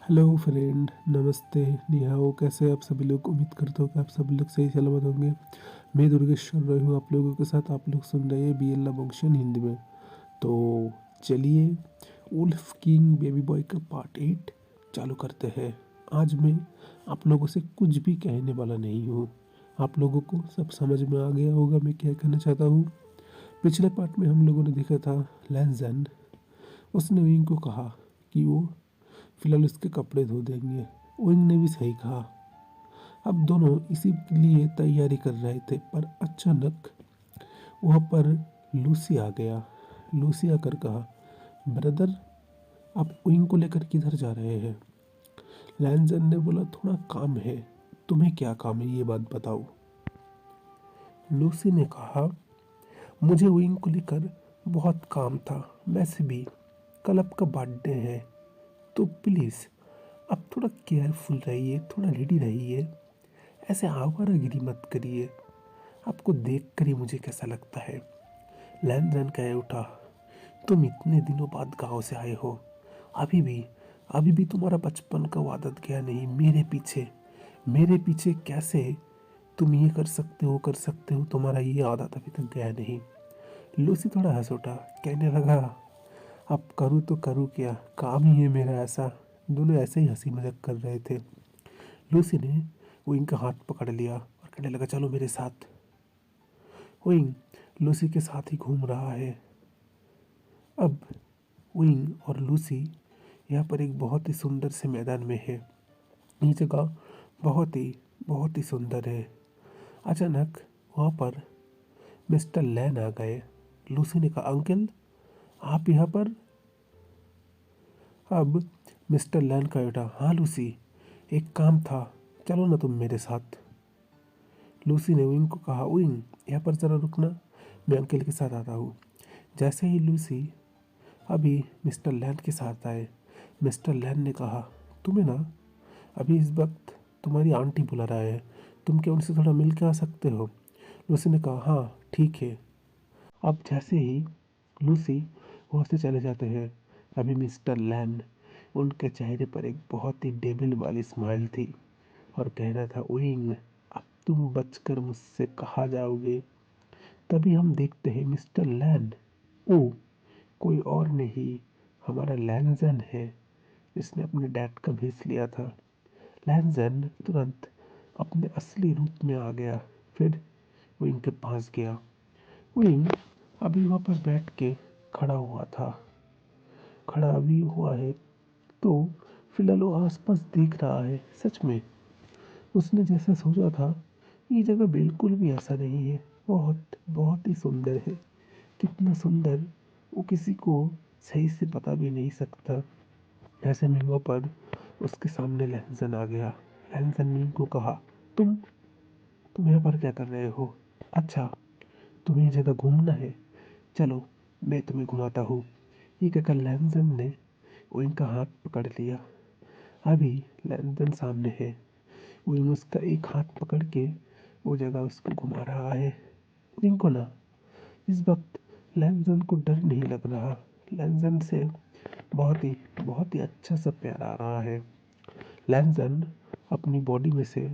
Hello friend, नमस्ते, निहाओ। कैसे आप सभी लोग? उम्मीद करता हूँ कि आप सभी लोग सही सलामत होंगे। मैं दुर्गेश्वर रही हूँ आप लोगों के साथ। आप लोग सुन रहे हैं BL बंक्शन हिंदी में। तो चलिए, वुल्फ किंग बेबी बॉय का पार्ट 8 चालू करते हैं। आज मैं आप लोगों से कुछ भी कहने वाला नहीं हूँ। आप लोगों को सब समझ में आ गया होगा मैं क्या कहना चाहता हूँ। पिछले पार्ट में हम लोगों ने देखा था लैंजन। उसने विंग को कहा कि वो फिलहाल उसके कपड़े धो देंगे। विंग ने भी सही कहा। अब दोनों इसी के लिए तैयारी कर रहे थे, पर अचानक वहाँ पर लूसी आ गया। लूसी आकर कहा, ब्रदर, आप विंग को लेकर किधर जा रहे हैं? लैंजन ने बोला, थोड़ा काम है। तुम्हें क्या काम है ये बात बताओ। लूसी ने कहा, मुझे विंग को लेकर बहुत काम था। वैसे भी कल आपका बर्थडे है, तो प्लीज़ आप थोड़ा केयरफुल रहिए, थोड़ा रेडी रहिए। ऐसे आवारागिरी मत करिए। आपको देख कर ही मुझे कैसा लगता है। लैंजन कह उठा, तुम इतने दिनों बाद गांव से आए हो। अभी भी अभी भी तुम्हारा बचपन का वो आदत गया नहीं। मेरे पीछे कैसे तुम ये कर सकते हो, तुम्हारा ये आदत अभी तक गया नहीं। लूसी थोड़ा हंस उठा, कहने लगा, अब करूँ तो करूँ क्या, काम ही है मेरा ऐसा। दोनों ऐसे ही हंसी मजाक कर रहे थे। लूसी ने विंग का हाथ पकड़ लिया और कहने लगा, चलो मेरे साथ। विंग लूसी के साथ ही घूम रहा है। अब विंग और लूसी यहाँ पर एक बहुत ही सुंदर से मैदान में है। ये जगह बहुत ही सुंदर है। अचानक वहाँ पर मिस्टर लैन आ गए। लूसी ने कहा, अंकल, आप यहाँ पर? अब मिस्टर लैन का बेटा, हाँ लूसी, एक काम था, चलो ना तुम मेरे साथ। लूसी ने विंग को कहा, विंग, यहाँ पर ज़रा रुकना, मैं अंकल के साथ आता हूँ। जैसे ही लूसी अभी मिस्टर लैन के साथ आए, मिस्टर लैन ने कहा, तुम्हें ना अभी इस वक्त तुम्हारी आंटी बुला रहा है, तुम क्या उनसे थोड़ा मिल के आ सकते हो? लूसी ने कहा, हाँ ठीक है। अब जैसे ही लूसी वहाँ से चले जाते हैं, अभी मिस्टर लैन, उनके चेहरे पर एक बहुत ही डेविल वाली स्माइल थी और कह रहा था, विंग, अब तुम बचकर मुझसे कहाँ जाओगे? तभी हम देखते हैं मिस्टर लैन, ओ कोई और नहीं, हमारा लैंजन है, जिसने अपने डैड का भेस लिया था। लैंजन तुरंत अपने असली रूप में आ गया। फिर विंग के पास गया। विंग अभी वहाँ पर बैठ के खड़ा हुआ था। खड़ा अभी हुआ है तो फिलहाल वो आसपास देख रहा है। सच में उसने जैसा सोचा था, ये जगह बिल्कुल भी ऐसा नहीं है। बहुत बहुत ही सुंदर है। कितना सुंदर वो किसी को सही से बता भी नहीं सकता। ऐसे में वहाँ पर उसके सामने लहजन आ गया। लहजन ने को कहा, तुम यहाँ पर क्या कर रहे हो? अच्छा, तुम्हें ये जगह घूमना है, चलो मैं तुम्हें घुमाता हूँ। ये कहकर लहजन ने वो इनका हाथ पकड़ लिया। अभी लहजन सामने है। वो उसका एक हाथ पकड़ के वो जगह उसको घुमा रहा है। इनको ना इस वक्त लैंजन को डर नहीं लग रहा। लैंजन से बहुत ही अच्छा सा प्यार आ रहा है। लैंजन अपनी बॉडी में से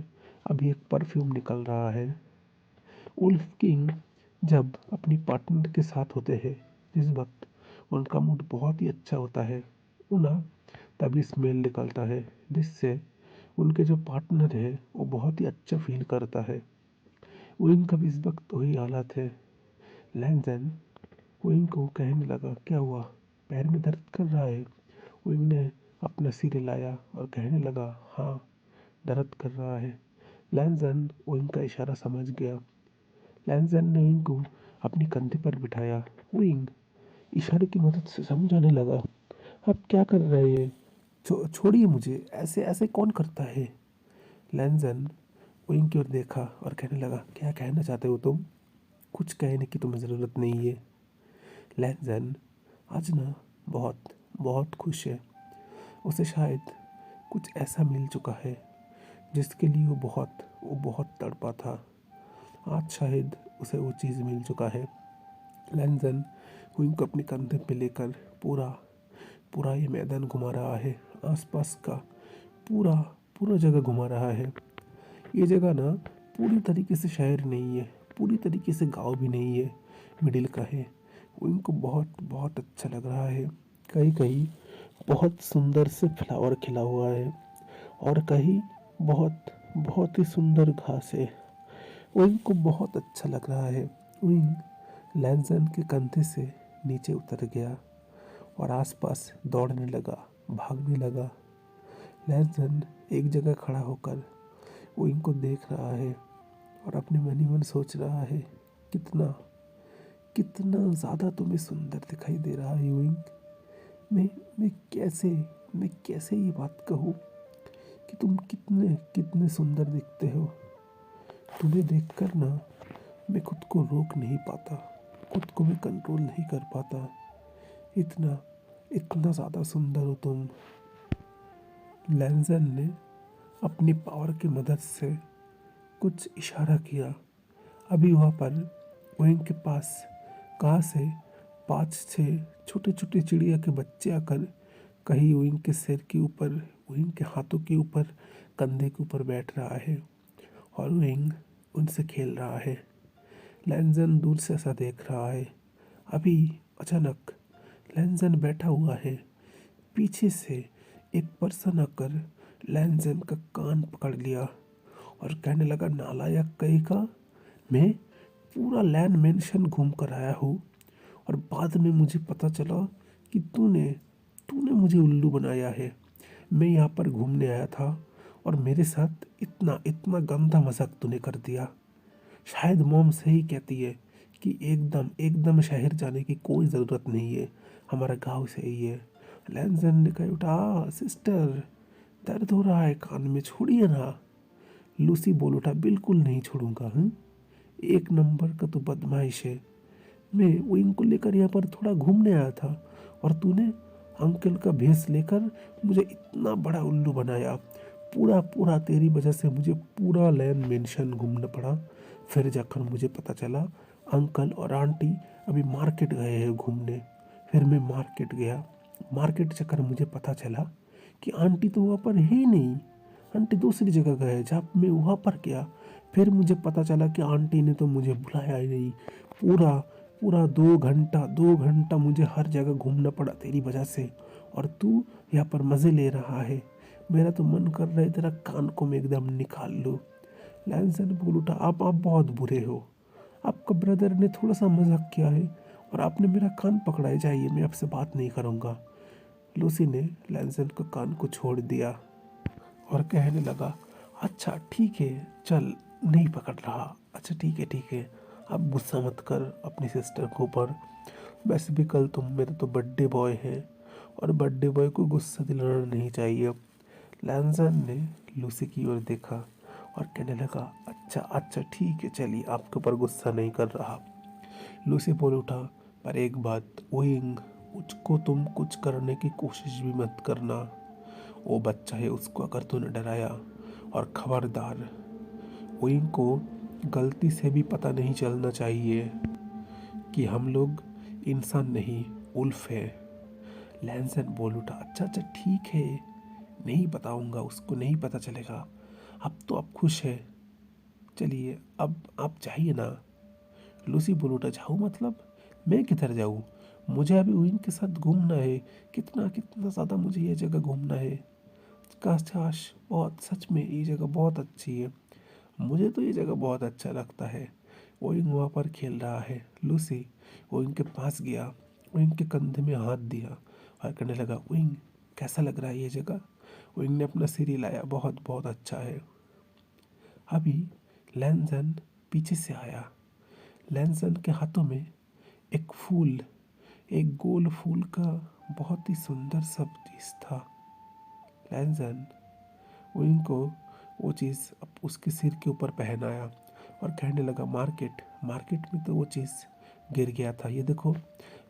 अभी एक परफ्यूम निकल रहा है। उल्फ किंग जब अपनी पार्टनर के साथ होते हैं, जिस वक्त उनका मूड बहुत ही अच्छा होता है, उन्हें तभी स्मेल निकलता है, जिससे उनके जो पार्टनर है वो बहुत ही अच्छा फील करता है। विंग का भी इस वक्त वही हालत है। लैंजन विंग को कहने लगा, क्या हुआ, पैर में दर्द कर रहा है? विंग ने अपना सिर हिलाया और कहने लगा, हाँ दर्द कर रहा है। लैंजन विंग का इशारा समझ गया। लैंजन ने विंग को अपनी कंधे पर बिठाया। विंग इशारे की मदद से समझाने लगा, आप क्या कर रहे हैं? छोड़िए मुझे, ऐसे ऐसे कौन करता है? लैंजन विंग की ओर देखा और कहने लगा, क्या कहना चाहते हो तुम? कुछ कहने की तुम्हें ज़रूरत नहीं है। लैंजन आज ना बहुत बहुत खुश है। उसे शायद कुछ ऐसा मिल चुका है जिसके लिए वो बहुत तड़पा था। आज शायद उसे वो चीज़ मिल चुका है। लैंजन क्वीन को अपने कंधे पे लेकर पूरा पूरा ये मैदान घुमा रहा है। आसपास का पूरा पूरा जगह घुमा रहा है। ये जगह ना पूरी तरीके से शहर नहीं है, पूरी तरीके से गांव भी नहीं है, मिडिल का है। वो इनको बहुत बहुत अच्छा लग रहा है। कहीं कहीं बहुत सुंदर से फ्लावर खिला हुआ है और कहीं बहुत बहुत ही सुंदर घास है। वो इनको बहुत अच्छा लग रहा है। विंग लैंसन के कंधे से नीचे उतर गया और आसपास दौड़ने लगा, भागने लगा। लैंसन एक जगह खड़ा होकर वो इनको देख रहा है और अपने मन ही मन सोच रहा है, कितना कितना ज़्यादा तुम्हें सुंदर दिखाई दे रहा है विंग। मैं मैं कैसे मैं कैसे ये बात कहूँ कि तुम कितने कितने सुंदर दिखते हो। तुम्हें देखकर ना मैं खुद को रोक नहीं पाता, खुद को मैं कंट्रोल नहीं कर पाता। इतना इतना ज़्यादा सुंदर हो तुम। लैंसन ने अपनी पावर की मदद से कुछ इशारा किया। अभी वहाँ पर विंग के पास कहाँ से 5-6 छोटे छोटे चिड़िया के बच्चे आकर कहीं विंग के सिर के ऊपर, विंग के हाथों के ऊपर, कंधे के ऊपर बैठ रहा है और विंग उनसे खेल रहा है। लैंसन दूर से ऐसा देख रहा है। अभी अचानक लैंसन बैठा हुआ है, पीछे से एक पर्सन आकर लैंसन का कान पकड़ लिया और कहने लगा, नालायक कहीं का, मैं पूरा लैंड मेंशन घूम कर आया हूँ और बाद में मुझे पता चला कि तूने तूने मुझे उल्लू बनाया है। मैं यहाँ पर घूमने आया था और मेरे साथ इतना इतना गंदा मजाक तूने कर दिया। शायद मॉम सही कहती है कि एकदम एकदम शहर जाने की कोई ज़रूरत नहीं है, हमारा गांव सही है। लैंसन ने कहा, उठा सिस्टर, दर्द हो रहा है कान में, छोड़िए ना। लूसी बोल उठा, बिल्कुल नहीं छोड़ूंगा। एक नंबर का तो बदमाश है। मैं विंग को लेकर यहाँ पर थोड़ा घूमने आया था और तूने अंकल का भेस लेकर मुझे इतना बड़ा उल्लू बनाया। पूरा पूरा तेरी वजह से मुझे पूरा लैंड मेंशन घूमना पड़ा। फिर जाकर मुझे पता चला अंकल और आंटी अभी मार्केट गए हैं घूमने। फिर मैं मार्केट गया, मार्केट जाकर मुझे पता चला कि आंटी तो वहाँ पर है ही नहीं, आंटी दूसरी जगह गए। जब मैं वहाँ पर गया फिर मुझे पता चला कि आंटी ने तो मुझे बुलाया ही नहीं। पूरा पूरा 2 घंटा मुझे हर जगह घूमना पड़ा तेरी वजह से, और तू यहाँ पर मज़े ले रहा है। मेरा तो मन कर रहा है तेरा कान को मैं एकदम निकाल लूँ। लैंसन बोल उठा, आप बहुत बुरे हो। आपका ब्रदर ने थोड़ा सा मजाक किया है और आपने मेरा कान पकड़ाया, जाइए, मैं आपसे बात नहीं करूँगा। लूसी ने लैंसन को कान को छोड़ दिया और कहने लगा, अच्छा ठीक है, चल, नहीं पकड़ रहा, अच्छा ठीक है, अब गुस्सा मत कर अपनी सिस्टर के ऊपर। वैसे भी कल तुम मेरा तो बर्थडे बॉय है और बर्थडे बॉय को गुस्सा दिलाना नहीं चाहिए। लैंसन ने लूसी की ओर देखा और कहने लगा, अच्छा ठीक है, चलिए, आपके ऊपर गुस्सा नहीं कर रहा। लूसी बोल उठा, पर एक बात विंग, उसको तुम कुछ करने की कोशिश भी मत करना। वो बच्चा है, उसको अगर तूने डराया, और खबरदार, विंग को गलती से भी पता नहीं चलना चाहिए कि हम लोग इंसान नहीं उल्फ है। लैंसन बोल उठा, अच्छा ठीक है, नहीं बताऊंगा, उसको नहीं पता चलेगा। अब तो आप खुश है, चलिए अब आप जाइए ना। लूसी बोल उठा, जाऊँ मतलब? मैं किधर जाऊँ? मुझे अभी विंग के साथ घूमना है। कितना कितना ज़्यादा मुझे ये जगह घूमना है। काश, बहुत, सच में ये जगह बहुत अच्छी है। मुझे तो ये जगह बहुत अच्छा लगता है। विंग वहाँ पर खेल रहा है। लूसी विंग के पास गया, विंग के कंधे में हाथ दिया और कहने लगा, विंग कैसा लग रहा है ये जगह? विंग ने अपना सिर हिलाया, बहुत बहुत अच्छा है। अभी लैंसन पीछे से आया। लैंसन के हाथों में एक फूल, एक गोल फूल का बहुत ही सुंदर सब चीज था। लैंसन विंग को वो चीज़ अब उसके सिर के ऊपर पहनाया और कहने लगा, मार्केट मार्केट में तो वो चीज़ गिर गया था, ये देखो,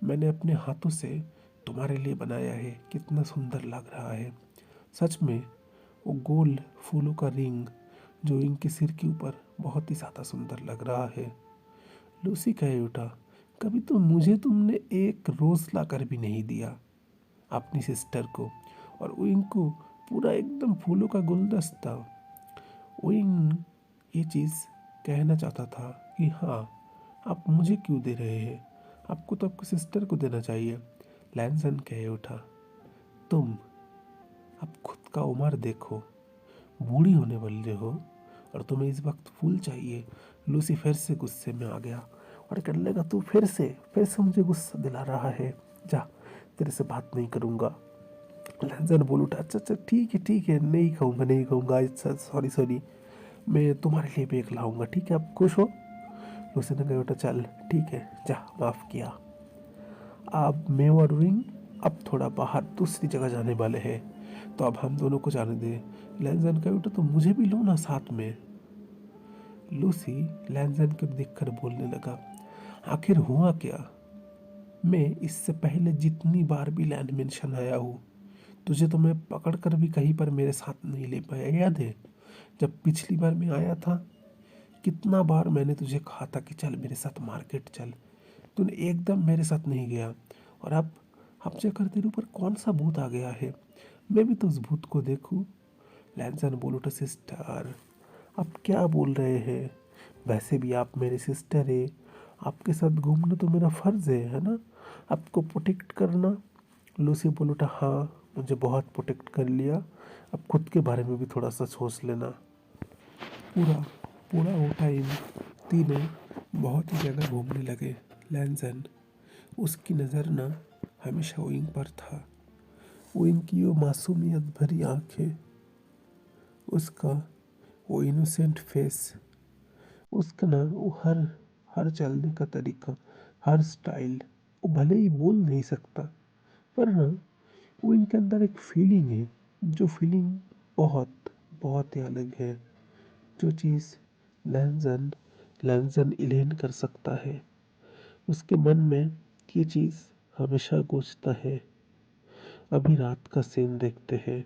मैंने अपने हाथों से तुम्हारे लिए बनाया है, कितना सुंदर लग रहा है। सच में वो गोल फूलों का रिंग जो इनके सिर के ऊपर बहुत ही ज़्यादा सुंदर लग रहा है। लूसी कहे उठा, कभी तो मुझे तुमने एक रोज़ ला कर भी नहीं दिया अपनी सिस्टर को, और विंग को पूरा एकदम फूलों का गुलदस्ता। विंग ये चीज़ कहना चाहता था कि हाँ, आप मुझे क्यों दे रहे हैं, आपको तो आपकी सिस्टर को देना चाहिए। लैंसन कह उठा, तुम अब खुद का उम्र देखो, बूढ़ी होने वाले हो और तुम्हें इस वक्त फूल चाहिए। लूसी फिर से गुस्से में आ गया और कहने लगा, तू फिर से मुझे गुस्सा दिला रहा है, जा, तेरे से बात नहीं करूँगा। लैंसन बोल उठा, अच्छा अच्छा ठीक है, नहीं खाऊंगा, अच्छा सॉरी, मैं तुम्हारे लिए भी एक लाऊंगा, ठीक है, आप खुश हो। लूसी ने कहा, बेटा चल ठीक है, जा, माफ़ किया। अब मैं और रिंग अब थोड़ा बाहर दूसरी जगह जाने वाले हैं, तो अब हम दोनों को जाने दे। लैंसन का बेटा, तो मुझे भी लो ना साथ में। लूसी लैंसन को देखकर बोलने लगा, आखिर हुआ क्या? मैं इससे पहले जितनी बार भी लैंड मेंशन आया हूँ, तुझे तो मैं पकड़ कर भी कहीं पर मेरे साथ नहीं ले पाया, याद है? जब पिछली बार मैं आया था, कितना बार मैंने तुझे कहा था कि चल मेरे साथ मार्केट चल, तूने एकदम मेरे साथ नहीं गया। और अब जाकर तेरे ऊपर कौन सा भूत आ गया है? मैं भी तो उस भूत को देखूं। लैंसन बोल उठा, सिस्टर आप क्या बोल रहे हैं? वैसे भी आप मेरी सिस्टर है, आपके साथ घूमना तो मेरा फर्ज है ना, आपको प्रोटेक्ट करना। लूसी बोल उठा, हाँ, मुझे बहुत प्रोटेक्ट कर लिया, अब खुद के बारे में भी थोड़ा सा सोच लेना। पूरा पूरा वो टाइम तीनों बहुत ही जगह घूमने लगे। लैंसन, उसकी नज़र ना हमेशा विंग पर था। विंग की वो मासूमियत भरी आंखें, उसका वो इनोसेंट फेस, उसका ना वो हर हर चलने का तरीका, हर स्टाइल। वो भले ही बोल नहीं सकता, पर ना वो इनके अंदर एक फीलिंग है, जो फीलिंग बहुत बहुत ही अलग है, जो चीज़ लैंसन लैंसन इलेन कर सकता है। उसके मन में ये चीज़ हमेशा गूंजता है। अभी रात का सीन देखते हैं।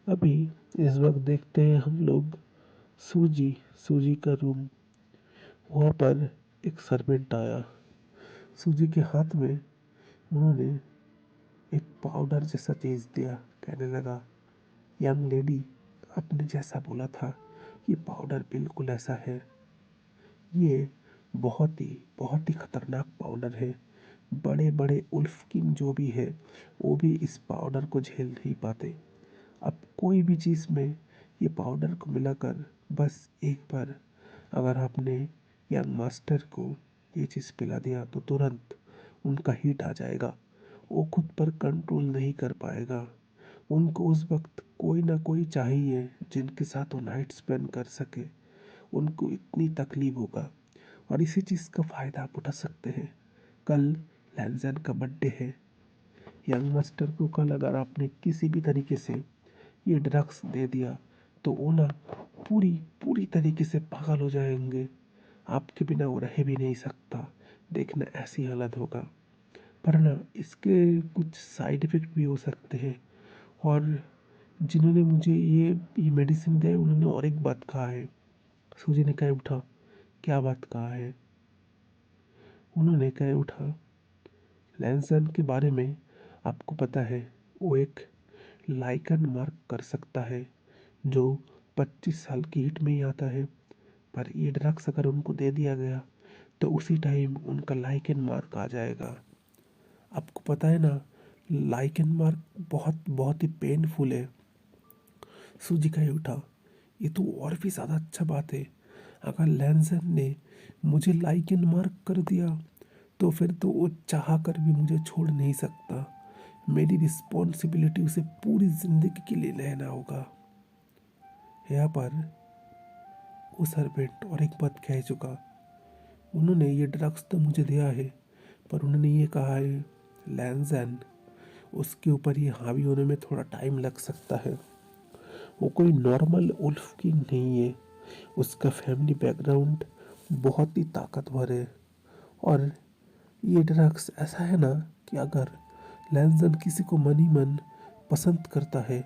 अभी इस वक्त देखते हैं हम लोग सूजी सूजी का रूम। वहाँ पर एक सर्वेंट आया। सूजी के हाथ में उन्होंने एक पाउडर जैसा चीज़ दिया। कहने लगा, यंग लेडी, आपने जैसा बोला था, ये पाउडर बिल्कुल ऐसा है। ये बहुत ही खतरनाक पाउडर है। बड़े बड़े उल्फ किंग जो भी है, वो भी इस पाउडर को झेल नहीं पाते। अब कोई भी चीज़ में ये पाउडर को मिलाकर बस एक बार अगर आपने यंग मास्टर को ये चीज़ पिला दिया, तो तुरंत उनका हीट आ जाएगा। वो खुद पर कंट्रोल नहीं कर पाएगा। उनको उस वक्त कोई ना कोई चाहिए जिनके साथ वो नाइट स्पेंड कर सके। उनको इतनी तकलीफ होगा, और इसी चीज़ का फ़ायदा आप उठा सकते हैं। कल लैंसन का बर्थडे है। यंग मास्टर को कल अगर आपने किसी भी तरीके से ये ड्रग्स दे दिया, तो वो ना पूरी पूरी तरीके से पागल हो जाएंगे। आपके बिना वो रह भी नहीं सकता। देखना ऐसी हालत होगा। पर ना इसके कुछ साइड इफ़ेक्ट भी हो सकते हैं। और जिन्होंने मुझे ये मेडिसिन दिया है, उन्होंने और एक बात कहा है। सूजी ने कहा उठा, क्या बात कहा है? उन्होंने कहा उठा, लैंसन के बारे में आपको पता है, वो एक लाइकन मार्क कर सकता है, जो 25 साल की हीट में ही आता है। पर ये ड्रग्स अगर उनको दे दिया गया, तो उसी टाइम उनका लाइकन मार्क आ जाएगा। आपको पता है ना, लाइकन मार्क बहुत बहुत ही पेनफुल है। सूजी का ही उठा, ये तो और भी ज़्यादा अच्छा बात है। अगर लैंसन ने मुझे लाइकन मार्क कर दिया, तो फिर तो वो चाह कर भी मुझे छोड़ नहीं सकता। मेरी रिस्पॉन्सिबिलिटी उसे पूरी ज़िंदगी के लिए लेना होगा। यहाँ पर वो सर्वेंट और एक बात कह चुका। उन्होंने ये ड्रग्स तो मुझे दिया है, पर उन्होंने ये कहा है, लैंसन, उसके ऊपर ये हावी होने में थोड़ा टाइम लग सकता है। वो कोई नॉर्मल उल्फ किंग नहीं है। उसका फैमिली बैकग्राउंड बहुत ही ताकतवर है। और ये ड्रग्स ऐसा है ना, कि अगर लैंसन किसी को मन ही मन पसंद करता है,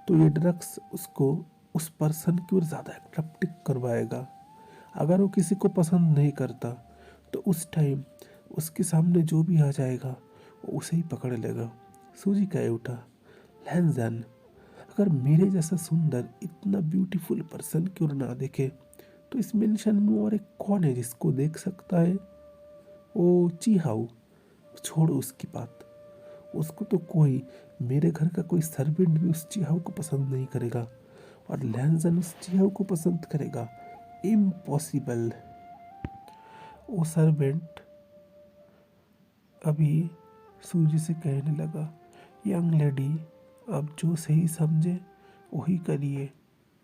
तो ये ड्रग्स उसको उस पर्सन की ओर ज़्यादा अट्रैक्टिव करवाएगा। अगर वो किसी को पसंद नहीं करता, तो उस टाइम उसके सामने जो भी आ जाएगा, वो उसे ही पकड़ लेगा। सूजी कह उठा, लैंसन, अगर मेरे जैसा सुंदर इतना ब्यूटीफुल पर्सन क्यों ना देखे, तो इस मेंशन में और एक कौन है जिसको देख सकता है? ओ चीहाऊ। छोड़ो उसकी बात। उसको तो कोई, मेरे घर का कोई सर्वेंट भी उस चीहाऊ को पसंद नहीं करेगा, और लैंजन उस चीहाऊ को पसंद करेगा? इम्पॉसिबल। वो सर्वेंट अभी सूजी से कहने लगा, यंग लेडी, आप जो सही समझे वही करिए।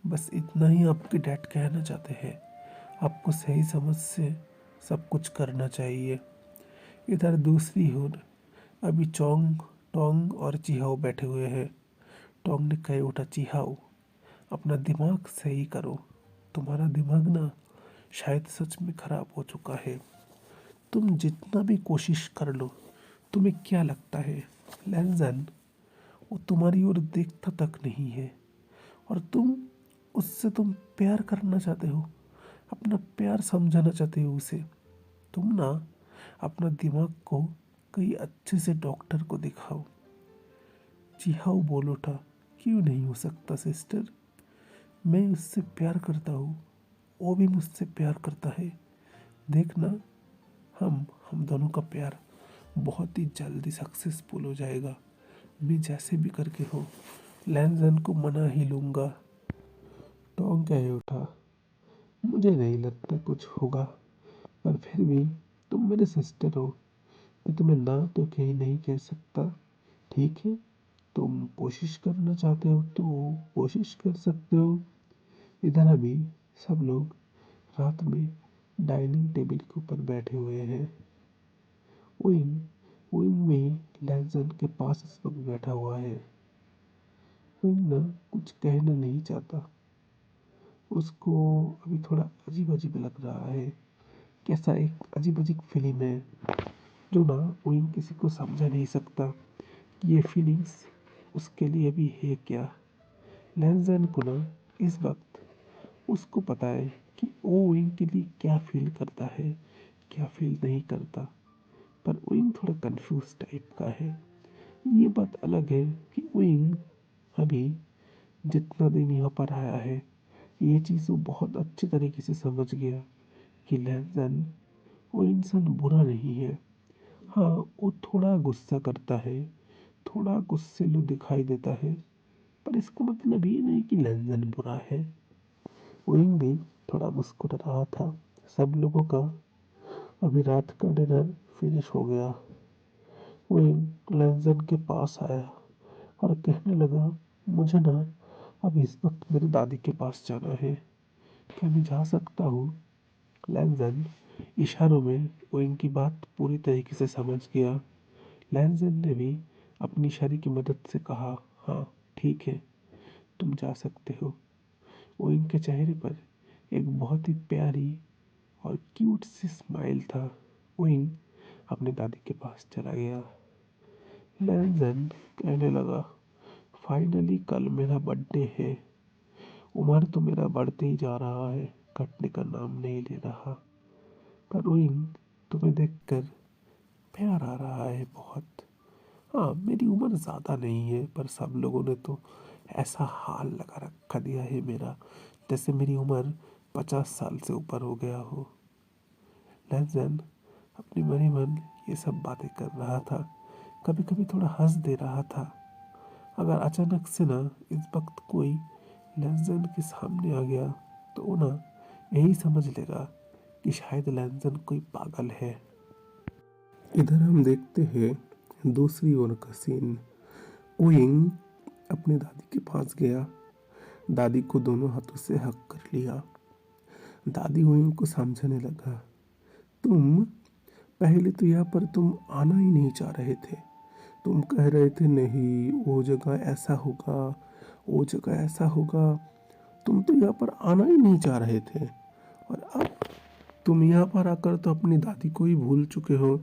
बस इतना ही आपके डैड कहना चाहते हैं। आपको सही समझ से सब कुछ करना चाहिए। इधर दूसरी ओर अभी चोंग, टोंग और चिहाओ बैठे हुए हैं। टोंग ने कह उठा, चिहाओ अपना दिमाग सही करो। तुम्हारा दिमाग ना शायद सच में खराब हो चुका है। तुम जितना भी कोशिश कर लो, तुम्हें क्या लगता है लैंजन वो तुम्हारी ओर देखता तक नहीं है, और तुम प्यार करना चाहते हो, अपना प्यार समझाना चाहते हो उसे। तुम ना अपना दिमाग को कहीं अच्छे से डॉक्टर को दिखाओ। चिहाओ बोल उठा, क्यों नहीं हो सकता सिस्टर, मैं उससे प्यार करता हूँ, वो भी मुझसे प्यार करता है। देखना, हम दोनों का प्यार बहुत ही जल्दी सक्सेसफुल हो जाएगा। मैं जैसे भी करके हो लैंजन को मना ही लूँगा। टोंग कह उठा, मुझे नहीं लगता कुछ होगा, पर फिर भी तुम मेरे सिस्टर हो, मैं तुम्हें ना तो कहीं नहीं कह सकता। ठीक है, तुम कोशिश करना चाहते हो तो कोशिश कर सकते हो। इधर अभी सब लोग रात में डाइनिंग टेबल के ऊपर बैठे हुए हैं। विंग विंग में लैंसन के पास इस वक्त बैठा हुआ है। विंग ना कुछ कहना नहीं चाहता। उसको अभी थोड़ा अजीब अजीब लग रहा है। कैसा एक अजीब अजीब फीलिंग है जो ना विंग किसी को समझा नहीं सकता कि ये फीलिंग्स उसके लिए भी है क्या। लैंसन को ना इस वक्त उसको पता है कि वो विंग के लिए क्या फील करता है, क्या फील नहीं करता, पर विंग थोड़ा कंफ्यूज टाइप का है। ये बात अलग है कि विंग अभी जितना दिन यहाँ पर आया है, ये चीज़ वो बहुत अच्छी तरीके से समझ गया कि लैंसन वो इंसान बुरा नहीं है। हाँ, वो थोड़ा गुस्सा करता है, थोड़ा गुस्सेलू दिखाई देता है, पर इसका मतलब ये नहीं कि लैंसन बुरा है। विंग भी थोड़ा मुस्कुरा रहा था। सब लोगों का अभी रात का डिनर फिनिश हो गया। विंग लैंसन के पास आया और कहने लगा, मुझे ना अब इस वक्त मेरी दादी के पास जाना है, क्या मैं जा सकता हूँ? लैंसन इशारों में विंग की बात पूरी तरीके से समझ गया। लैंसन ने भी अपनी इशारे की मदद से कहा, हाँ ठीक है, तुम जा सकते हो। विंग के चेहरे पर एक बहुत ही प्यारी और क्यूट सी स्माइल था। विंग अपनी दादी के पास चला गया। लैंसन कहने लगा, फाइनली कल मेरा बर्थडे है। उम्र तो मेरा बढ़ते ही जा रहा है, घटने का नाम नहीं ले रहा। पर विंग, तुम्हें देखकर प्यार आ रहा है बहुत। हाँ, मेरी उम्र ज़्यादा नहीं है, पर सब लोगों ने तो ऐसा हाल लगा रखा दिया है मेरा, जैसे मेरी उम्र 50 साल से ऊपर हो गया हो। लैंसन अपनी मन ही मन ये सब बातें कर रहा था। कभी कभी थोड़ा हंस दे रहा था। अगर अचानक से ना इस वक्त कोई लैंसन के सामने आ गया, तो वो ना यही समझ लेगा कि शायद लैंसन कोई पागल है। इधर हम देखते हैं दूसरी ओर का सीन। ओइंग अपनी दादी के पास गया, दादी को दोनों हाथों से हक कर लिया। दादी ओइंग को समझाने लगा, तुम पहले तो यहाँ पर तुम आना ही नहीं चाह रहे थे। तुम कह रहे थे नहीं, वो जगह ऐसा होगा, वो जगह ऐसा होगा। तुम तो यहाँ पर आना ही नहीं चाह रहे थे, और अब तुम यहाँ पर आकर तो अपनी दादी को ही भूल चुके हो।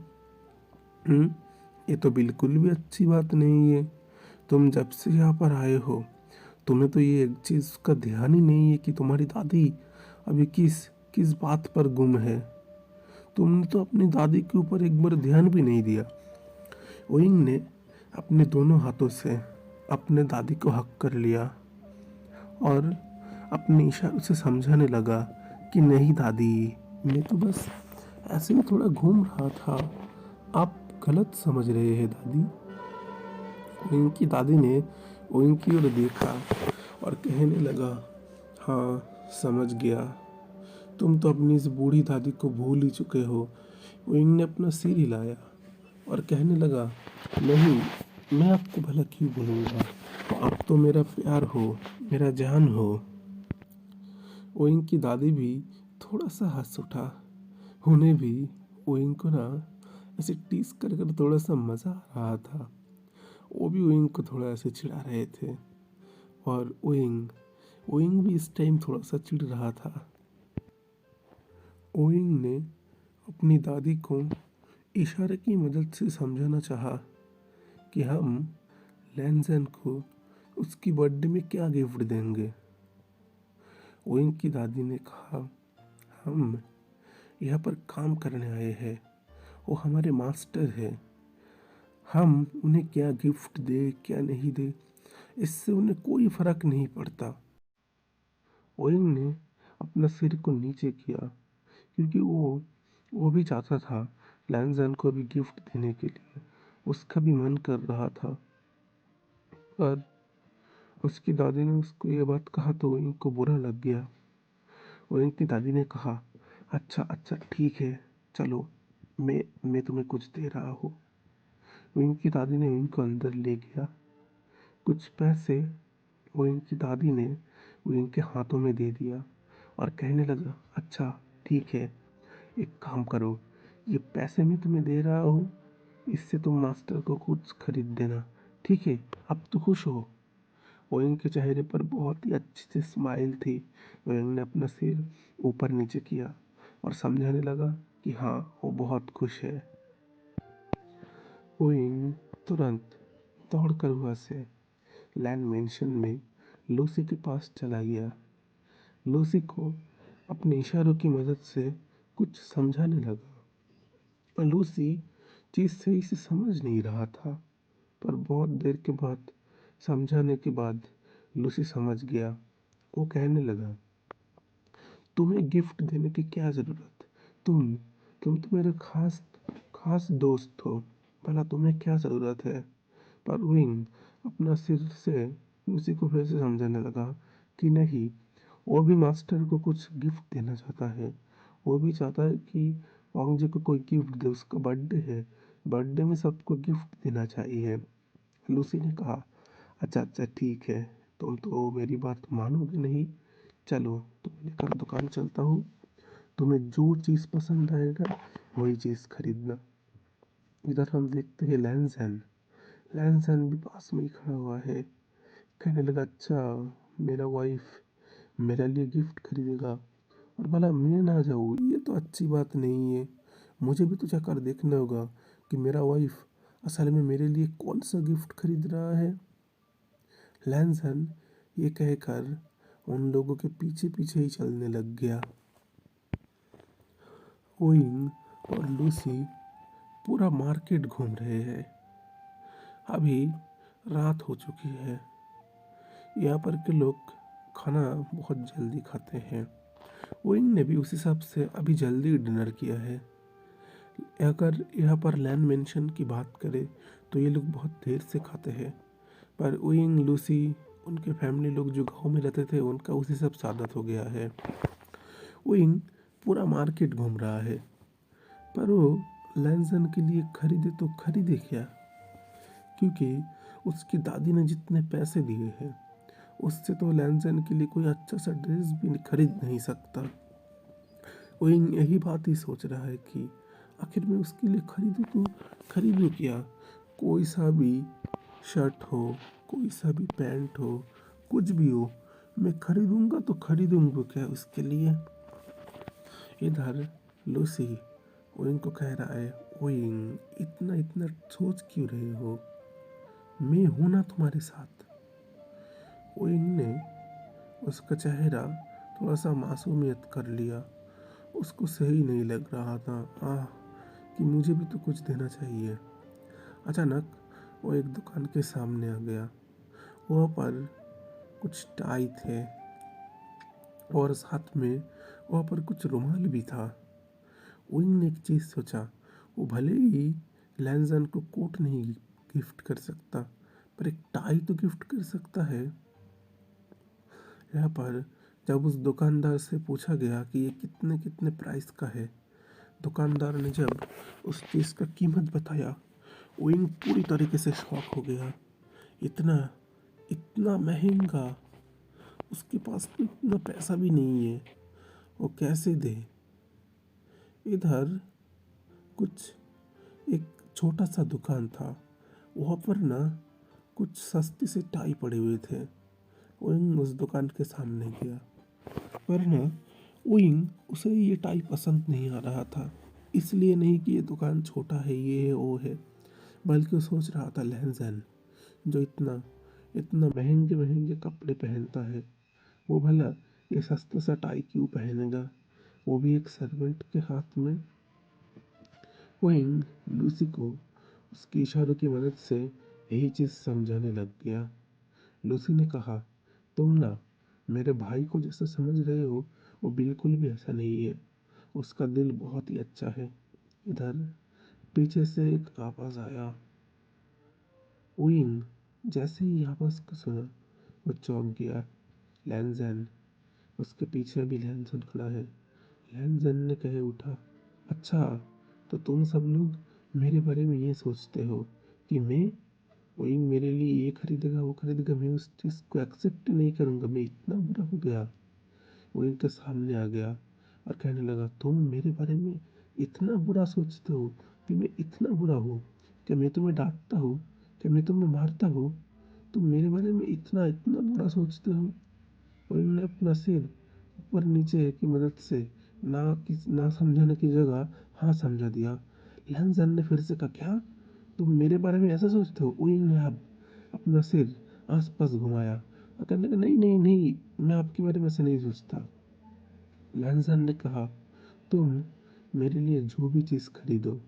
ये तो बिल्कुल भी अच्छी बात नहीं है। तुम जब से यहाँ पर आए हो, तुम्हें तो ये एक चीज़ का ध्यान ही नहीं है कि तुम्हारी दादी अभी किस किस बात पर गुम है। तुमने तो अपनी दादी के ऊपर एक बार ध्यान भी नहीं दिया। ओइंग ने अपने दोनों हाथों से अपने दादी को हक कर लिया। और अपने इशारों से समझाने लगा कि नहीं दादी, मैं तो बस ऐसे ही थोड़ा घूम रहा था, आप गलत समझ रहे हैं दादी। उनकी दादी ने उनकी ओर देखा और कहने लगा, हाँ समझ गया, तुम तो अपनी इस बूढ़ी दादी को भूल ही चुके हो। विंग ने अपना सिर हिलाया और कहने लगा, नहीं, मैं आपको भला क्यों भूलूंगा, आप तो मेरा प्यार हो, मेरा जान हो। विंग की दादी भी थोड़ा सा हंस उठा। उन्हें भी विंग को ना ऐसे टीस कर कर थोड़ा सा मजा आ रहा था। वो भी विंग को थोड़ा ऐसे चिढ़ा रहे थे और विंग विंग भी इस टाइम थोड़ा सा चिढ़ रहा था। ओइंग ने अपनी दादी को इशारे की मदद से समझाना चाहा कि हम लैनजैन को उसकी बर्थडे में क्या गिफ्ट देंगे। ओइंग की दादी ने कहा, हम यहाँ पर काम करने आए हैं, वो हमारे मास्टर हैं, हम उन्हें क्या गिफ्ट दे क्या नहीं दे इससे उन्हें कोई फर्क नहीं पड़ता। ओइंग ने अपना सिर को नीचे किया क्योंकि वो भी चाहता था लैनजैन को भी गिफ्ट देने के लिए, उसका भी मन कर रहा था। पर उसकी दादी ने उसको ये बात कहा तो विंग को बुरा लग गया। विंग की दादी ने कहा, अच्छा अच्छा ठीक है, चलो मैं तुम्हें कुछ दे रहा हूँ। विंग की दादी ने विंग को अंदर ले गया। कुछ पैसे विंग की दादी ने विंग के हाथों में दे दिया और कहने लगा, अच्छा ठीक है, एक काम करो, ये पैसे मैं तुम्हें दे रहा हूँ, इससे तुम मास्टर को कुछ खरीद देना, ठीक है, अब तो खुश हो। ओयंग के चेहरे पर बहुत ही अच्छी सी स्माइल थी। ओयंग ने अपना सिर ऊपर नीचे किया और समझाने लगा कि हाँ वो बहुत खुश है। ओयंग तुरंत दौड़कर वहाँ से लैंड मेंशन में लूसी के पास चला गया। लूसी को अपने इशारों की मदद से कुछ समझाने लगा पर लूसी चीज़ सही से समझ नहीं रहा था। पर बहुत देर के बाद समझाने के बाद लूसी समझ गया। वो कहने लगा, तुम्हें गिफ्ट देने की क्या ज़रूरत, तुम तो मेरे खास खास दोस्त हो, भला तुम्हें क्या ज़रूरत है। पर विंग अपना सिर से लूसी को फिर से समझाने लगा कि नहीं, वो भी मास्टर को कुछ गिफ्ट देना चाहता है, वो भी चाहता है कि वांग जी को कोई गिफ्ट दे, उसका बर्थडे है, बर्थडे में सबको गिफ्ट देना चाहिए। लूसी ने कहा, अच्छा अच्छा ठीक है, तुम तो मेरी बात मानोगे नहीं, चलो तुम्हें लेकर दुकान चलता हूँ, तुम्हें जो चीज़ पसंद आएगा वही चीज़ खरीदना। इधर हम देखते हैं लैनजैन। लैनजैन भी पास में ही खड़ा हुआ है। कहने लगा, अच्छा मेरा वाइफ मेरे लिए गिफ्ट खरीदेगा और भला मैं ना जाऊँ, ये तो अच्छी बात नहीं है। मुझे भी तो जाकर देखना होगा कि मेरा वाइफ असल में मेरे लिए कौन सा गिफ्ट खरीद रहा है। लैनसन ये कहकर उन लोगों के पीछे पीछे ही चलने लग गया। ओइंग और लूसी पूरा मार्केट घूम रहे हैं। अभी रात हो चुकी है। यहाँ पर के लोग खाना बहुत जल्दी खाते हैं। ओइंग ने भी उस हिसाब से अभी जल्दी डिनर किया है। अगर यहाँ पर लैंड मेंशन की बात करें तो ये लोग बहुत देर से खाते हैं। पर ओइंग, लूसी, उनके फैमिली लोग जो गांव में रहते थे उनका उसी सब से आदत हो गया है। ओइंग पूरा मार्केट घूम रहा है पर वो लैंसन के लिए खरीदे तो खरीदे क्या, क्योंकि उसकी दादी ने जितने पैसे दिए हैं उससे तो लैंसन के लिए कोई अच्छा सा ड्रेस भी खरीद नहीं सकता। ओइंग यही बात ही सोच रहा है कि आखिर मैं उसके लिए खरीदूँ तो खरीदूँ क्या। कोई सा भी शर्ट हो, कोई सा भी पैंट हो, कुछ भी हो, मैं खरीदूंगा तो खरीदूंगा क्या उसके लिए। इधर लूसी ओइंग को कह रहा है, ओइंग इतना इतना सोच क्यों रहे हो, मैं हूं ना तुम्हारे साथ। ओइंग ने उसका चेहरा थोड़ा सा मासूमियत कर लिया। उसको सही नहीं लग रहा था कि मुझे भी तो कुछ देना चाहिए। अचानक वो एक दुकान के सामने आ गया। वहाँ पर कुछ टाई थे और साथ में वहाँ पर कुछ रुमाल भी था। विंग ने एक चीज़ सोचा, वो भले ही लैंजन को कोट नहीं गिफ्ट कर सकता, पर एक टाई तो गिफ्ट कर सकता है। यहाँ पर जब उस दुकानदार से पूछा गया कि ये कितने कितने प्राइस का है, दुकानदार ने जब उस चीज़ का कीमत बताया, विंग पूरी तरीके से शॉक हो गया। इतना इतना महंगा, उसके पास तो इतना पैसा भी नहीं है, वो कैसे दे। इधर कुछ एक छोटा सा दुकान था, वहाँ पर ना कुछ सस्ते से टाई पड़े हुए थे। विंग उस दुकान के सामने गया, पर ना विंग उसे ये टाई पसंद नहीं आ रहा था। इसलिए नहीं कि ये दुकान छोटा है, ये है वो है, बल्कि वो सोच रहा था लैंजन जो इतना इतना महंगे महंगे कपड़े पहनता है, वो भला ये सस्ता सा टाई क्यों पहनेगा, वो भी एक सर्वेंट के हाथ में। विंग लूसी को उसके इशारों की मदद से यही चीज़ समझाने लग गया। लूसी ने कहा, तुम ना मेरे भाई को जैसा समझ रहे हो, वो बिल्कुल भी ऐसा नहीं है, उसका दिल बहुत ही अच्छा है। इधर पीछे से एक आवाज़ आया। विंग जैसे ही आवाज़ को सुना, वो चौंक गया। लैंजन, उसके पीछे भी लैंजन खड़ा है। लैंजन ने कहे उठा, अच्छा, तो तुम सब लोग मेरे बारे में ये सोचते हो कि मैं, वही मेरे लिए ये खरीदेगा वो खरीदेगा, मैं उस चीज़ को एक्सेप्ट नहीं करूँगा, मैं इतना बुरा हो गया। वो इनके सामने आ गया और कहने लगा, तुम मेरे बारे में इतना बुरा सोचते हो कि मैं इतना बुरा हूँ, क्या मैं तुम्हें डांटता हूँ, क्या मैं तुम्हें मारता हूँ, तुम मेरे बारे में इतना इतना बुरा सोचते हो। और इन्होंने अपना सिर ऊपर नीचे की मदद से ना समझाने की जगह हाँ समझा दिया। लहनजन ने फिर से कहा, क्या तुम मेरे बारे में ऐसा सोचते हो। वही ने अब अपना सिर आसपास घुमाया और कहने लगा, नहीं नहीं नहीं, मैं आपके बारे में ऐसा नहीं सोचता। लहनजन ने कहा, तुम मेरे लिए जो भी चीज़ खरीदो,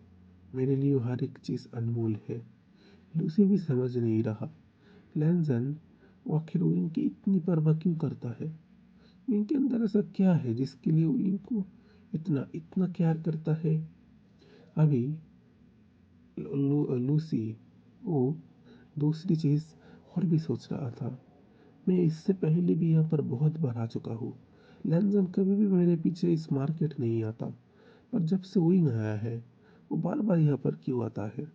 मेरे लिए हर एक चीज़ अनमोल है। लूसी भी समझ नहीं रहा, लहनजन वो आखिर वो इनकी इतनी परवाह क्यों करता है, इनके अंदर ऐसा क्या है जिसके लिए वो इनको इतना इतना प्यार करता है। अभी लूसी वो दूसरी चीज़ और भी सोच रहा था, मैं इससे पहले भी यहाँ पर बहुत बार आ चुका हूँ। लैंजन कभी भी मेरे पीछे इस मार्केट नहीं आता, पर जब से विंग आया है, वो बार बार यहाँ पर क्यों आता है।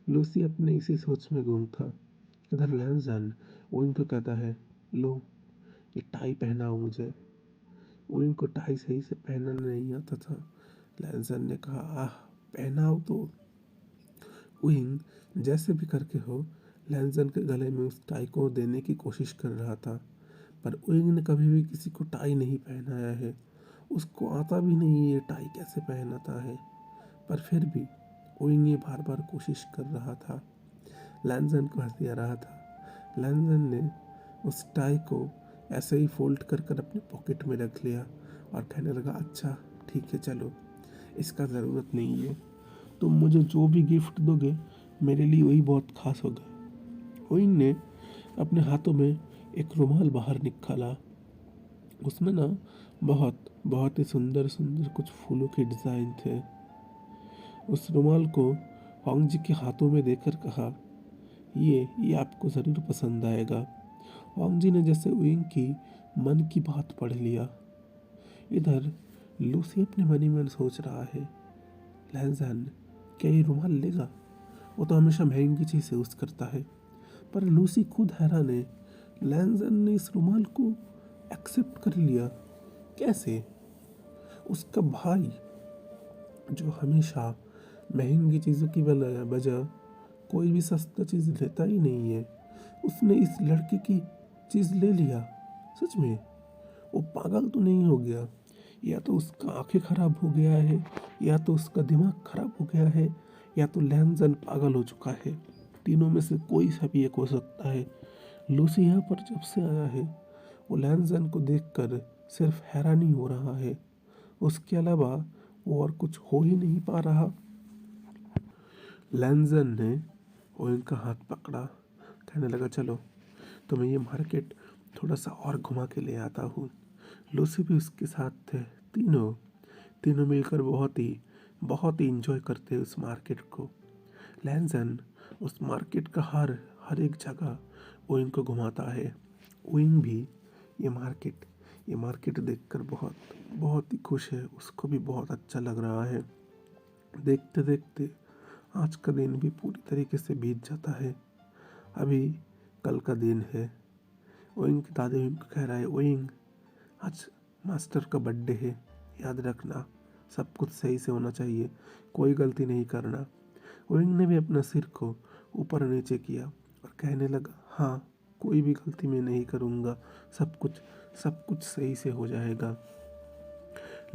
लूसी अपने इसी सोच में गुम था। इधर लैंजन विंग को कहता है, लो ये टाई पहनाओ मुझे। विंग को टाई सही से पहनना नहीं आता था। लैंजन ने कहा, आह, पहनाओ तो। विंग जैसे भी करके हो लैंजन के गले में उस टाई को देने की कोशिश कर रहा था, पर विंग ने कभी भी किसी को टाई नहीं पहनाया है, उसको आता भी नहीं ये टाई कैसे पहनाता है। पर फिर भी विंग ये बार बार कोशिश कर रहा था। लैंजन को हंसी आ रहा था। लैंजन ने उस टाई को ऐसे ही फोल्ड कर कर अपने पॉकेट में रख लिया और कहने लगा, अच्छा ठीक है, चलो इसका ज़रूरत नहीं है, तुम मुझे जो भी गिफ्ट दोगे मेरे लिए वही बहुत खास होगा। विंग ने अपने हाथों में एक रुमाल बाहर निकाला, उसमें ना बहुत बहुत ही सुंदर सुंदर कुछ फूलों के डिज़ाइन थे। उस रुमाल को होंग जी के हाथों में देकर कहा, ये आपको ज़रूर पसंद आएगा। होंग जी ने जैसे विंग की मन की बात पढ़ लिया। इधर लूसी अपने मन ही मन सोच रहा है, लहनजन क्या ये रुमाल लेगा, वो तो हमेशा महंगी चीज़ यूज़ करता है। पर लूसी खुद हैरान है, लैंजन ने इस रुमाल को एक्सेप्ट कर लिया कैसे। उसका भाई जो हमेशा महंगी चीज़ों की बजाय कोई भी सस्ता चीज़ लेता ही नहीं है, उसने इस लड़के की चीज़ ले लिया। सच में वो पागल तो नहीं हो गया, या तो उसका आंखें खराब हो गया है, या तो उसका दिमाग खराब हो गया है, या तो लैंजन पागल हो चुका है। तीनों में से कोई सा भी एक हो सकता है। लूसी यहाँ पर जब से आया है, वो लैंजन को देखकर सिर्फ हैरानी हो रहा है, उसके अलावा वो और कुछ हो ही नहीं पा रहा। लैंजन ने ओवेन का हाथ पकड़ा, कहने लगा, चलो तुम्हें ये मार्केट थोड़ा सा और घुमा के ले आता हूँ। लूसी भी उसके साथ थे। तीनों तीनों मिलकर बहुत ही इंजॉय करते हैं उस मार्केट को। लैंसन उस मार्केट का हर हर एक जगह ओइंग को घुमाता है। ओइंग भी ये मार्केट देखकर बहुत बहुत ही खुश है। उसको भी बहुत अच्छा लग रहा है। देखते देखते आज का दिन भी पूरी तरीके से बीत जाता है। अभी कल का दिन है। ओइंग की दादी ओइंग को कह रहा है, ओइंग आज मास्टर का बर्थडे है, याद रखना सब कुछ सही से होना चाहिए, कोई गलती नहीं करना। ओइंग ने भी अपना सिर को ऊपर नीचे किया और कहने लगा, हाँ कोई भी गलती मैं नहीं करूँगा, सब कुछ सही से हो जाएगा।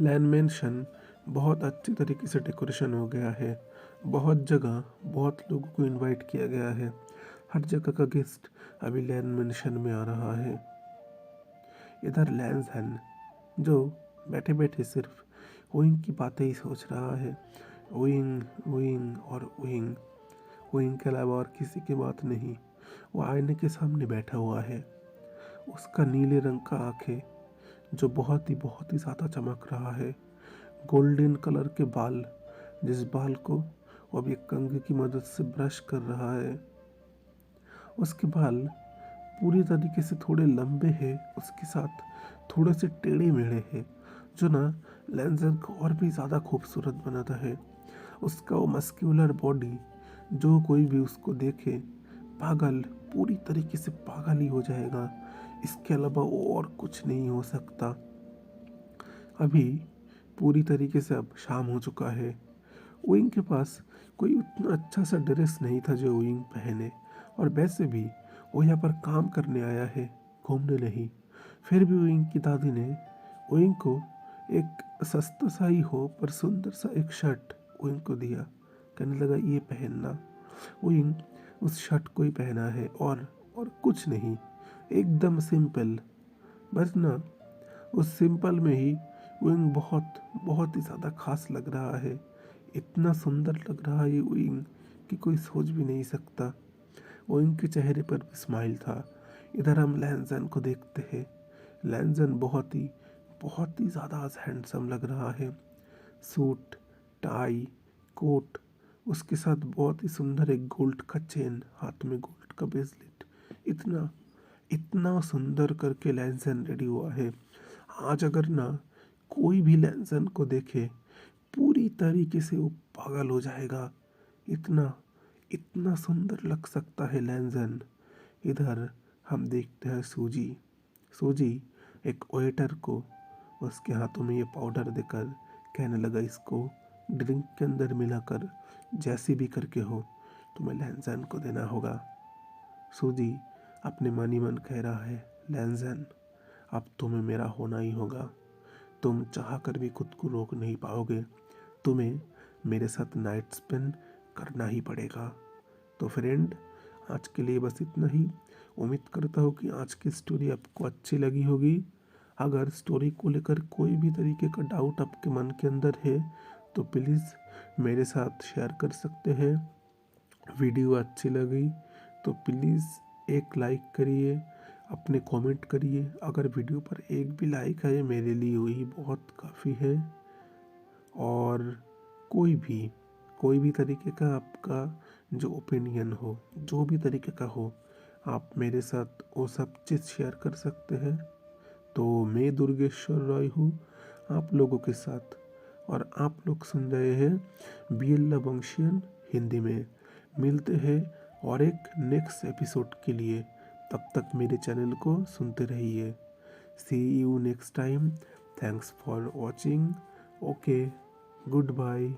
लैंड मेंशन बहुत अच्छी तरीके से डेकोरेशन हो गया है। बहुत जगह बहुत लोगों को इनवाइट किया गया है। हर जगह का गेस्ट अभी लैंड मेंशन में आ रहा है। इधर लैंसन जो बैठे बैठे सिर्फ ओइंग की बातें ही सोच रहा है। ओइंग ओइंग और ओइंग। ओइंग के अलावा और किसी की बात नहीं। वो आईने के सामने बैठा हुआ है। उसका नीले रंग का आंखें जो बहुत ही ज़्यादा चमक रहा है। गोल्डन कलर के बाल, जिस बाल को वो अभी कंघी की मदद से ब्रश कर रहा है। उसके बाल पूरी तरीके से थोड़े लंबे हैं, उसके साथ थोड़े से टेढ़े मेढ़े हैं, जो ना लैंसन को और भी ज़्यादा खूबसूरत बनाता है। उसका वो मस्क्यूलर बॉडी, जो कोई भी उसको देखे पागल, पूरी तरीके से पागल ही हो जाएगा। इसके अलावा और कुछ नहीं हो सकता। अभी पूरी तरीके से अब शाम हो चुका है। ओइंग के पास कोई उतना अच्छा सा ड्रेस नहीं था जो ओइंग पहने, और वैसे भी वो यहाँ पर काम करने आया है, घूमने नहीं। फिर भी ओइंग की दादी ने ओइंग को एक सस्ता सा ही हो पर सुंदर सा एक शर्ट ओइंग को दिया। कहने लगा, ये पहनना। ओइंग उस शर्ट को ही पहना है और कुछ नहीं, एकदम सिंपल। बस ना उस सिंपल में ही ओइंग बहुत ही ज़्यादा खास लग रहा है। इतना सुंदर लग रहा है ओइंग कि कोई सोच भी नहीं सकता। ओइंग के चेहरे पर भी स्माइल था। इधर हम लैंसन को देखते हैं। लैंसन बहुत ही ज़्यादा हैंडसम लग रहा है। सूट, टाई, कोट, उसके साथ बहुत ही सुंदर एक गोल्ड का चेन, हाथ में गोल्ड का ब्रेसलेट। इतना इतना सुंदर करके लैंसन रेडी हुआ है। आज अगर ना कोई भी लैंसन को देखे, पूरी तरीके से वो पागल हो जाएगा। इतना इतना सुंदर लग सकता है लैंसन। इधर हम देखते हैं सूजी एक वेटर को उसके हाथों में ये पाउडर देकर कहने लगा, इसको ड्रिंक के अंदर मिलाकर जैसी भी करके हो तुम्हें लैंसन को देना होगा। सूजी अपने मन ही मन कह रहा है, लैंसन अब तुम्हें मेरा होना ही होगा। तुम चाह कर भी खुद को रोक नहीं पाओगे। तुम्हें मेरे साथ नाइट स्पेंड करना ही पड़ेगा। तो फ्रेंड, आज के लिए बस इतना ही। उम्मीद करता हूँ कि आज की स्टोरी आपको अच्छी लगी होगी। अगर स्टोरी को लेकर कोई भी तरीके का डाउट आपके मन के अंदर है तो प्लीज़ मेरे साथ शेयर कर सकते हैं। वीडियो अच्छी लगी तो प्लीज़ एक लाइक करिए, अपने कमेंट करिए। अगर वीडियो पर एक भी लाइक है मेरे लिए वही बहुत काफ़ी है। और कोई भी तरीके का आपका जो ओपिनियन हो, जो भी तरीके का हो, आप मेरे साथ वो सब चीज़ शेयर कर सकते हैं। तो मैं दुर्गेश्वर रॉय हूँ आप लोगों के साथ, और आप लोग सुन रहे हैं BL लवंशियन हिंदी में। मिलते हैं और एक नेक्स्ट एपिसोड के लिए। तब तक मेरे चैनल को सुनते रहिए। See you next time. Thanks for watching. Okay, good bye.